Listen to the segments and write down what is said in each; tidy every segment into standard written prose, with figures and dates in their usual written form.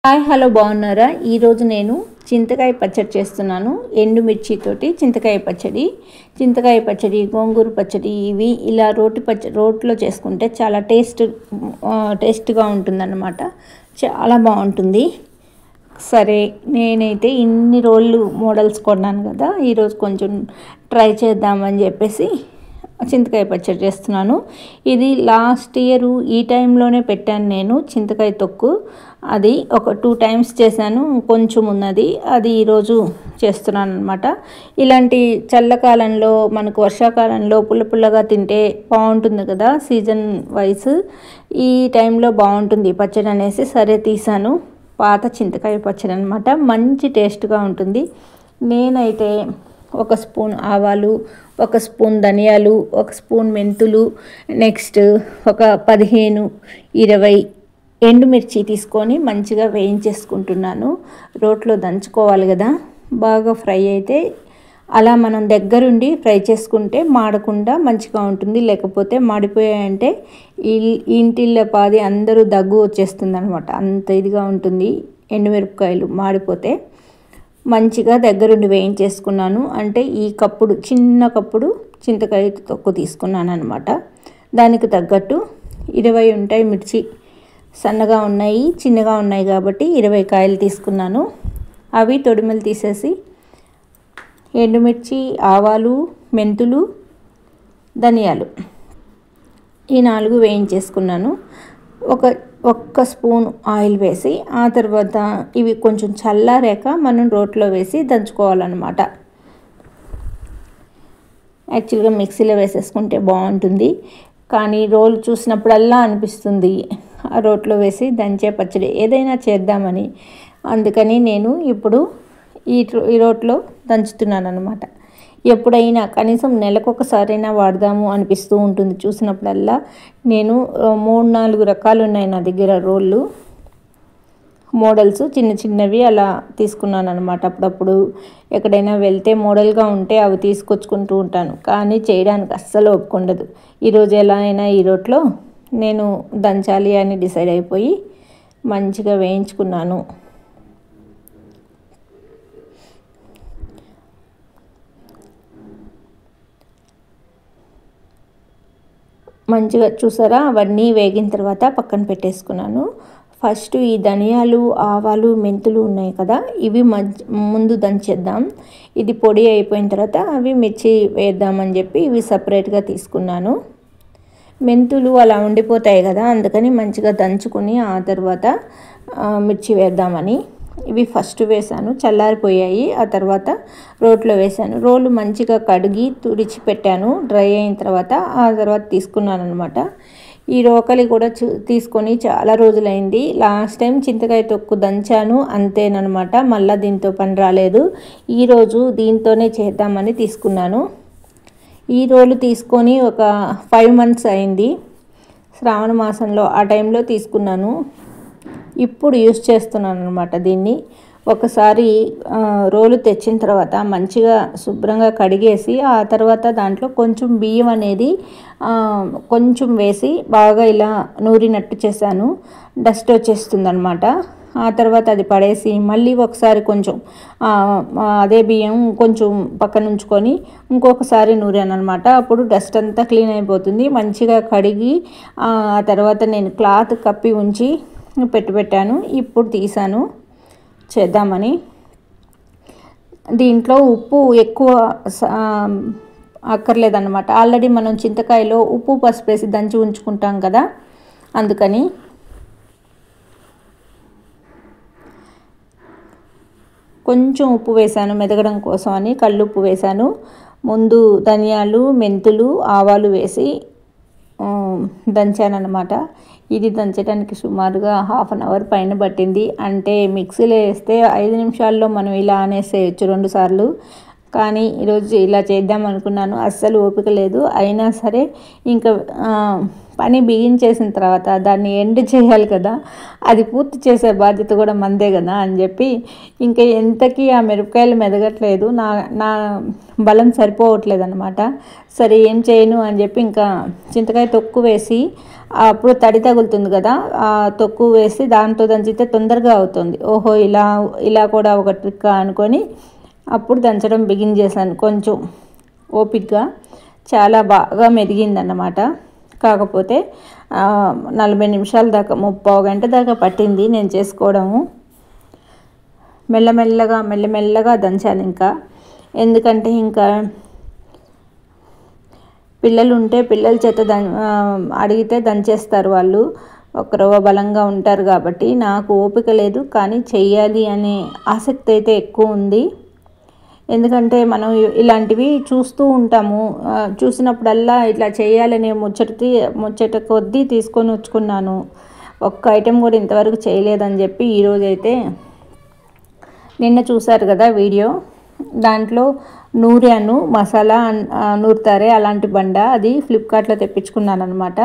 Hi hello బాగున్నారా? ఈరోజు నేను చింతకాయ పచ్చడి చేస్తున్నాను. ఎండుమిర్చితోటి చింతకాయ పచ్చడి, గోంగూర పచ్చడి ఇవి ఇలా రోట్లో చేసుకుంటే చాలా టేస్ట్గా ఉంటుందన్నమాట. చాలా బాగుంటుంది. సరే, నేనైతే ఇన్ని రోజులు మోడల్స్ కొన్నాను కదా, ఈరోజు కొంచెం ట్రై చేద్దామని చెప్పేసి చింతకాయ పచ్చడి చేస్తున్నాను. ఇది లాస్ట్ ఇయర్ ఈ టైంలోనే పెట్టాను నేను చింతకాయ తొక్కు. అది ఒక 2 times చేశాను, కొంచెం ఉన్నది, అది ఈరోజు చేస్తున్నాను అనమాట. ఇలాంటి చల్లకాలంలో మనకు వర్షాకాలంలో పుల్లగా తింటే బాగుంటుంది కదా, సీజన్ వైస్ ఈ టైంలో బాగుంటుంది పచ్చడి అనేసి సరే తీసాను. పాత చింతకాయ పచ్చడి అనమాట, మంచి టేస్ట్గా ఉంటుంది. నేనైతే 1 స్పూన్ ఆవాలు, 1 స్పూన్ ధనియాలు, 1 స్పూన్ మెంతులు, నెక్స్ట్ ఒక 15-20 ఎండుమిర్చి తీసుకొని మంచిగా వేయించేసుకుంటున్నాను. రోట్లో దంచుకోవాలి కదా, బాగా ఫ్రై అయితే అలా మనం దగ్గరుండి ఫ్రై చేసుకుంటే మాడకుండా మంచిగా ఉంటుంది. లేకపోతే మాడిపోయాయంటే ఇంటిల్లపాది అందరూ దగ్గు వచ్చేస్తుంది అనమాట, అంత ఇదిగా ఉంటుంది ఎండుమిరపకాయలు మాడిపోతే. మంచిగా దగ్గరుండి వేయించేసుకున్నాను. అంటే ఈ చిన్న కప్పుడు చింతకాయ తొక్కు తీసుకున్నాను అనమాట. దానికి తగ్గట్టు 20 ఉంటాయి మిర్చి, సన్నగా ఉన్నాయి, చిన్నగా ఉన్నాయి కాబట్టి 20 కాయలు తీసుకున్నాను. అవి తొడిమెలు తీసేసి ఎండుమిర్చి, ఆవాలు, మెంతులు, ధనియాలు ఈ 4 వేయించేసుకున్నాను. ఒక్క స్పూన్ ఆయిల్ వేసి ఆ తర్వాత ఇవి కొంచెం చల్లారాక మనం రోట్లో వేసి దంచుకోవాలన్నమాట. యాక్చువల్గా మిక్సీలో వేసేసుకుంటే బాగుంటుంది, కానీ రోలు చూసినప్పుడల్లా అనిపిస్తుంది ఆ రోట్లో వేసి దంచే పచ్చడి ఏదైనా చేద్దామని. అందుకని నేను ఇప్పుడు ఈ రోట్లో దంచుతున్నాను అనమాట. ఎప్పుడైనా కనీసం నెలకొకసారైనా వాడదాము అనిపిస్తూ ఉంటుంది చూసినప్పుడల్లా. నేను 3-4 రకాలు ఉన్నాయి నా దగ్గర రోళ్ళు, మోడల్స్ చిన్నవి అలా తీసుకున్నాను అనమాట. అప్పుడప్పుడు ఎక్కడైనా వెళ్తే మోడల్గా ఉంటే అవి తీసుకొచ్చుకుంటూ ఉంటాను, కానీ చేయడానికి అస్సలు ఒప్పుకుండదు. ఈరోజు ఎలా అయినా ఈ రోట్లో నేను దంచాలి అని డిసైడ్ అయిపోయి మంచిగా వేయించుకున్నాను. మంచిగా చూసారా, అవన్నీ వేగిన తర్వాత పక్కన పెట్టేసుకున్నాను. ఫస్ట్ ఈ ధనియాలు, ఆవాలు, మెంతులు ఉన్నాయి కదా, ఇవి ముందు దంచేద్దాం. ఇది పొడి అయిపోయిన తర్వాత అవి మిర్చి వేద్దామని చెప్పి ఇవి సపరేట్గా తీసుకున్నాను. మెంతులు అలా ఉండిపోతాయి కదా, అందుకని మంచిగా దంచుకొని ఆ తర్వాత మిర్చి వేద్దామని ఇవి ఫస్ట్ వేసాను. చల్లారిపోయాయి, ఆ తర్వాత రోట్లో వేసాను. రోలు మంచిగా కడిగి తుడిచి పెట్టాను. డ్రై అయిన తర్వాత ఆ తర్వాత తీసుకున్నాను అనమాట. ఈ రోకలి కూడా తీసుకొని చాలా రోజులైంది. లాస్ట్ టైం చింతకాయ తొక్కు దంచాను అంతేనమాట, మళ్ళీ దీంతో పని రాలేదు. ఈరోజు దీంతోనే చేద్దామని తీసుకున్నాను. ఈ రోలు తీసుకొని ఒక 5 months అయింది, శ్రావణ మాసంలో ఆ టైంలో తీసుకున్నాను. ఇప్పుడు యూస్ చేస్తున్నాను అనమాట దీన్ని. ఒకసారి రోలు తెచ్చిన తర్వాత మంచిగా శుభ్రంగా కడిగేసి ఆ తర్వాత దాంట్లో కొంచెం బియ్యం అనేది కొంచెం వేసి బాగా ఇలా నూరినట్టు చేశాను. డస్ట్ వచ్చేస్తుంది అనమాట. ఆ తర్వాత అది పడేసి మళ్ళీ ఒకసారి కొంచెం అదే బియ్యం కొంచెం పక్కన ఉంచుకొని ఇంకొకసారి నూరాను అనమాట. అప్పుడు డస్ట్ అంతా క్లీన్ అయిపోతుంది. మంచిగా కడిగి ఆ తర్వాత నేను క్లాత్ కప్పి ఉంచి పెట్టాను. ఇప్పుడు తీసాను చేద్దామని. దీంట్లో ఉప్పు ఎక్కువ అక్కర్లేదన్నమాట. ఆల్రెడీ మనం చింతకాయలో ఉప్పు, పసుపు వేసి దంచి ఉంచుకుంటాం కదా, అందుకని. కొంచెం ఉప్పు వేసాను మెదగడం కోసం అని, కల్లుప్పు వేసాను. ముందు ధనియాలు, మెంతులు, ఆవాలు వేసి దంచాను అనమాట. ఇది దంచడానికి సుమారుగా 1/2 hour పైన పట్టింది. అంటే మిక్సీలో వేస్తే 5 నిమిషాల్లో మనం ఇలా అనేసేయచ్చు 2 సార్లు, కానీ ఈరోజు ఇలా చేద్దాం అనుకున్నాను, అస్సలు ఓపిక లేదు. అయినా సరే ఇంకా పని బిగించేసిన తర్వాత దాన్ని ఎండ్ చేయాలి కదా, అది పూర్తి చేసే బాధ్యత కూడా మందే కదా అని చెప్పి ఇంకా ఎంతకీ ఆ మిరపకాయలు మెదగట్లేదు, నా బలం సరిపోవట్లేదు అనమాట. సరే ఏం చేయను అని చెప్పి ఇంకా చింతకాయ తొక్కు వేసి, అప్పుడు తడి తగులుతుంది కదా, ఆ తొక్కు వేసి దాంతో దంచితే తొందరగా అవుతుంది. ఓహో ఇలా కూడా ఒక ట్రిక్ అనుకొని అప్పుడు దంచడం బిగించేసాను. కొంచెం ఓపికగా చాలా బాగా మెదిగిందన్నమాట. కాకపోతే 40 నిమిషాల దాకా, 30 గంట దాకా పట్టింది నేను చేసుకోవడము. మెల్లమెల్లగా దంచాను ఇంకా. ఎందుకంటే ఇంకా పిల్లలు ఉంటే పిల్లల చేత అడిగితే దంచేస్తారు వాళ్ళు, ఒకరవ బలంగా ఉంటారు కాబట్టి. నాకు ఓపిక లేదు, కానీ చెయ్యాలి అనే ఆసక్తి అయితే ఎక్కువ ఉంది. ఎందుకంటే మనం ఇలాంటివి చూస్తూ ఉంటాము, చూసినప్పుడల్లా ఇట్లా చేయాలనే ముచ్చట కొద్దీ తీసుకొని వచ్చుకున్నాను. ఒక్క ఐటెం కూడా ఇంతవరకు చేయలేదని చెప్పి ఈరోజైతే నిన్న చూశారు కదా వీడియో, దాంట్లో నూరాను మసాలా నూరుతారే అలాంటి బండ, అది ఫ్లిప్కార్ట్లో తెప్పించుకున్నాను అనమాట.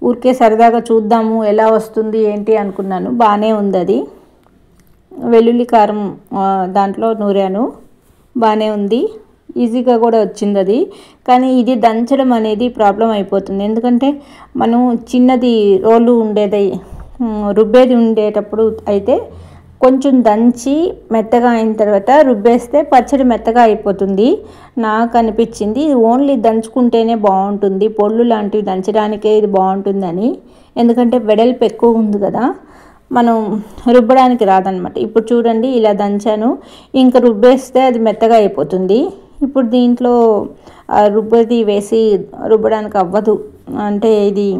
ఊరికే సరదాగా చూద్దాము ఎలా వస్తుంది ఏంటి అనుకున్నాను. బాగానే ఉంది అది. వెల్లుల్లి కారం దాంట్లో నూరాను, బాగానే ఉంది, ఈజీగా కూడా వచ్చింది అది. కానీ ఇది దంచడం అనేది ప్రాబ్లం అయిపోతుంది. ఎందుకంటే మనం చిన్నది రోలు రుబ్బేది ఉండేటప్పుడు అయితే కొంచెం దంచి మెత్తగా అయిన తర్వాత రుబ్బేస్తే పచ్చడి మెత్తగా అయిపోతుంది. నాకు అనిపించింది ఓన్లీ దంచుకుంటేనే బాగుంటుంది, పొళ్ళు లాంటివి దంచడానికే ఇది బాగుంటుందని. ఎందుకంటే వెడల్పు ఎక్కువ ఉంది కదా, మనం రుబ్బడానికి రాదనమాట. ఇప్పుడు చూడండి ఇలా దంచాను, ఇంకా రుబ్బేస్తే అది మెత్తగా అయిపోతుంది. ఇప్పుడు దీంట్లో రుబ్బేది వేసి రుబ్బడానికి అవ్వదు, అంటే ఇది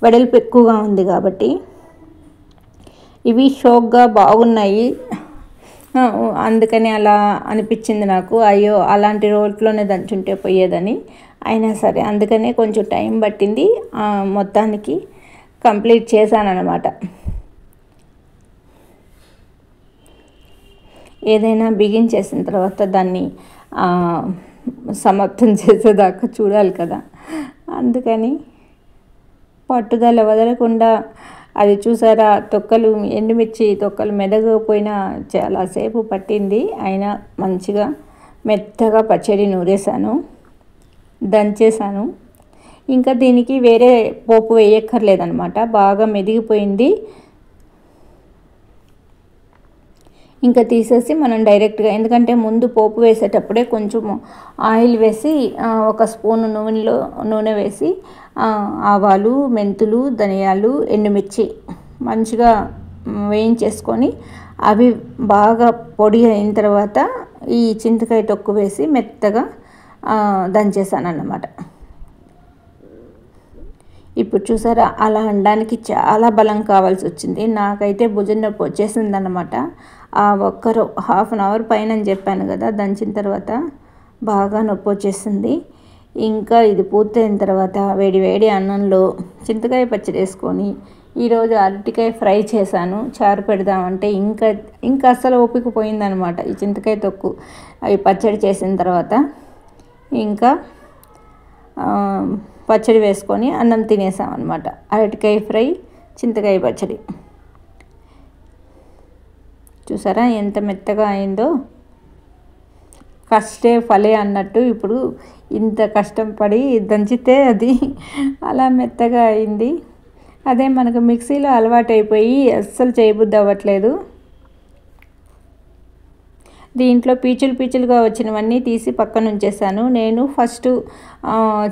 వెడల్పు ఎక్కువగా ఉంది కాబట్టి. ఇవి షోక్గా బాగున్నాయి, అందుకని అలా అనిపించింది నాకు. అయ్యో అలాంటి రోట్లోనే దంచుంటే పోయేదని. అయినా సరే అందుకనే కొంచెం టైం పట్టింది, మొత్తానికి కంప్లీట్ చేశానన్నమాట. ఏదైనా బిగించేసిన తర్వాత దాన్ని సమాప్తం చేసేదాకా చూడాలి కదా, అందుకని పట్టుదల వదలకుండా. అది చూసారా, ఎండుమిర్చి తొక్కలు మెదగకపోయినా చాలాసేపు పట్టింది, అయినా మంచిగా మెత్తగా పచ్చడి నూరేసాను, దంచేసాను. ఇంకా దీనికి వేరే పోపు వేయక్కర్లేదనమాట, బాగా మెదిగిపోయింది. ఇంకా తీసేసి మనం డైరెక్ట్గా, ఎందుకంటే ముందు పోపు వేసేటప్పుడే కొంచెం ఆయిల్ వేసి 1 స్పూను నూనె వేసి ఆవాలు, మెంతులు, ధనియాలు, ఎండుమిర్చి మంచిగా వేయించేసుకొని అవి బాగా పొడి అయిన తర్వాత ఈ చింతకాయ తొక్కు వేసి మెత్తగా దంచేసాను అన్నమాట. ఇప్పుడు చూసారా, అలా అనడానికి చాలా బలం కావాల్సి వచ్చింది. నాకైతే భుజం నొప్పి వచ్చేసింది అన్నమాట. ఆ ఒక్కరు హాఫ్ అన్ అవర్ పైన అని చెప్పాను కదా, దంచిన తర్వాత బాగా నొప్పి వచ్చేసింది. ఇంకా ఇది పూర్తయిన తర్వాత వేడి అన్నంలో చింతకాయ పచ్చడి వేసుకొని, ఈరోజు అరటికాయ ఫ్రై చేశాను. చారు పెడదామంటే ఇంకా అస్సలు ఓపిక పోయిందనమాట. ఈ చింతకాయ తొక్కు అవి పచ్చడి చేసిన తర్వాత ఇంకా పచ్చడి వేసుకొని అన్నం తినేసామన్నమాట. అరటికాయ ఫ్రై, చింతకాయ పచ్చడి. చూసారా ఎంత మెత్తగా అయిందో, కష్టే ఫలే అన్నట్టు. ఇప్పుడు ఇంత కష్టం పడి దంచితే అది అలా మెత్తగా అయింది. అదే మనకు మిక్సీలో అలవాటైపోయి అస్సలు చేయబుద్ధి అవ్వట్లేదు. దీంట్లో పీచులుగా వచ్చినవన్నీ తీసి పక్కన ఉంచేసాను. నేను ఫస్ట్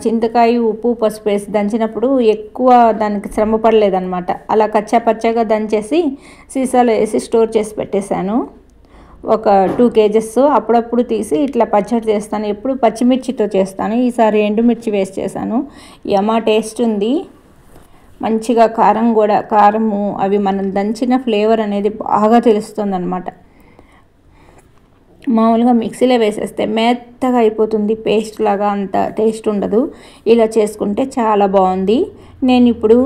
చింతకాయ, ఉప్పు, పసుపు వేసి దంచినప్పుడు ఎక్కువ దానికి శ్రమ పడలేదన్నమాట. అలా కచ్చాపచ్చాగా దంచేసి సీసాలో వేసి స్టోర్ చేసి పెట్టేశాను. ఒక 2 kgs అప్పుడప్పుడు తీసి ఇట్లా పచ్చడి చేస్తాను. ఎప్పుడు పచ్చిమిర్చితో చేస్తాను, ఈసారి ఎండుమిర్చి వేసి చేశాను. యమా టేస్ట్ ఉంది, మంచిగా కారము అవి మనం దంచిన ఫ్లేవర్ అనేది బాగా తెలుస్తుంది అన్నమాట. మామూలుగా మిక్సీలో వేసేస్తే మెత్తగా అయిపోతుంది, పేస్ట్ లాగా అంత టేస్ట్ ఉండదు. ఇలా చేసుకుంటే చాలా బాగుంది. నేను ఇప్పుడు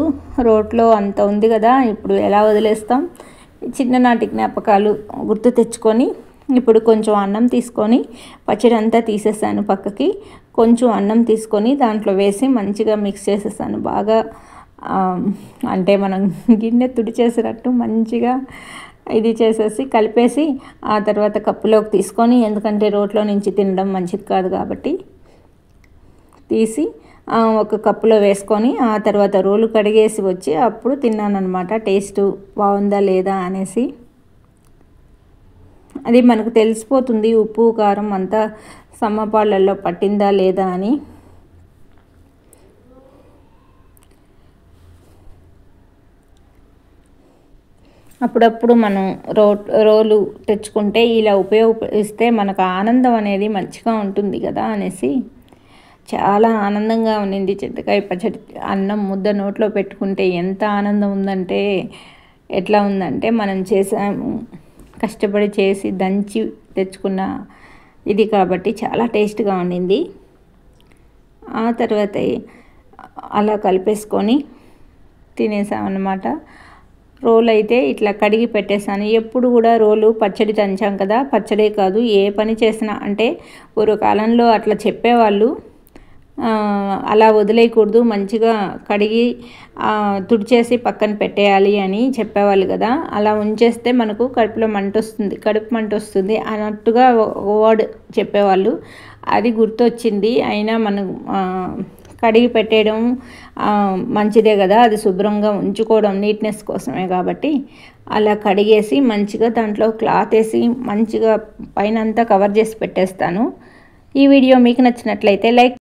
రోట్లో అంత ఉంది కదా, ఇప్పుడు ఎలా వదిలేస్తాం. చిన్ననాటి జ్ఞాపకాలు గుర్తు తెచ్చుకొని ఇప్పుడు కొంచెం అన్నం తీసుకొని పచ్చడి అంతా తీసేసాను పక్కకి. కొంచెం అన్నం తీసుకొని దాంట్లో వేసి మంచిగా మిక్స్ చేసేసాను బాగా. అంటే మనం గిన్నె తుడిచేసినట్టు మంచిగా ఇది చేసేసి కలిపేసి ఆ తర్వాత కప్పులోకి తీసుకొని, ఎందుకంటే రోట్లో నుంచి తినడం మంచిది కాదు కాబట్టి తీసి ఒక కప్పులో వేసుకొని ఆ తర్వాత రోలు కడిగేసి వచ్చి అప్పుడు తిన్నానమాట. టేస్ట్ బాగుందా లేదా అనేసి అది మనకు తెలిసిపోతుంది, ఉప్పు కారం అంతా సమపాళ్ళల్లో పట్టిందా లేదా అని. అప్పుడప్పుడు మనం రోలు తెచ్చుకుంటే ఇలా ఉపయోగిస్తే మనకు ఆనందం అనేది మంచిగా ఉంటుంది కదా అనేసి చాలా ఆనందంగా ఉండింది చింతకాయ పచ్చడి. అన్నం ముద్ద నోట్లో పెట్టుకుంటే ఎంత ఆనందం ఉందంటే, ఎట్లా ఉందంటే మనం చేసాము, కష్టపడి చేసి దంచి తెచ్చుకున్న ఇది కాబట్టి చాలా టేస్ట్గా ఉండింది. ఆ తర్వాత అలా కలిపేసుకొని తినేసామన్నమాట. రోలు అయితే ఇట్లా కడిగి పెట్టేసాను. ఎప్పుడు కూడా రోలు పచ్చడి దంచాం కదా, పచ్చడే కాదు ఏ పని చేసినా, అంటే పూర్వకాలంలో అట్లా చెప్పేవాళ్ళు, అలా వదిలేయకూడదు, మంచిగా కడిగి తుడిచేసి పక్కన పెట్టేయాలి అని చెప్పేవాళ్ళు కదా. అలా ఉంచేస్తే మనకు కడుపు మంట వస్తుంది అన్నట్టుగా వర్డ్ చెప్పేవాళ్ళు. అది గుర్తొచ్చింది. అయినా మనం కడిగి పెట్టేయడం మంచిదే కదా, అది శుభ్రంగా ఉంచుకోవడం నీట్నెస్ కోసమే కాబట్టి అలా కడిగేసి మంచిగా దాంట్లో క్లాత్ వేసి మంచిగా పైన అంతా కవర్ చేసి పెట్టేస్తాను. ఈ వీడియో మీకు నచ్చినట్లయితే లైక్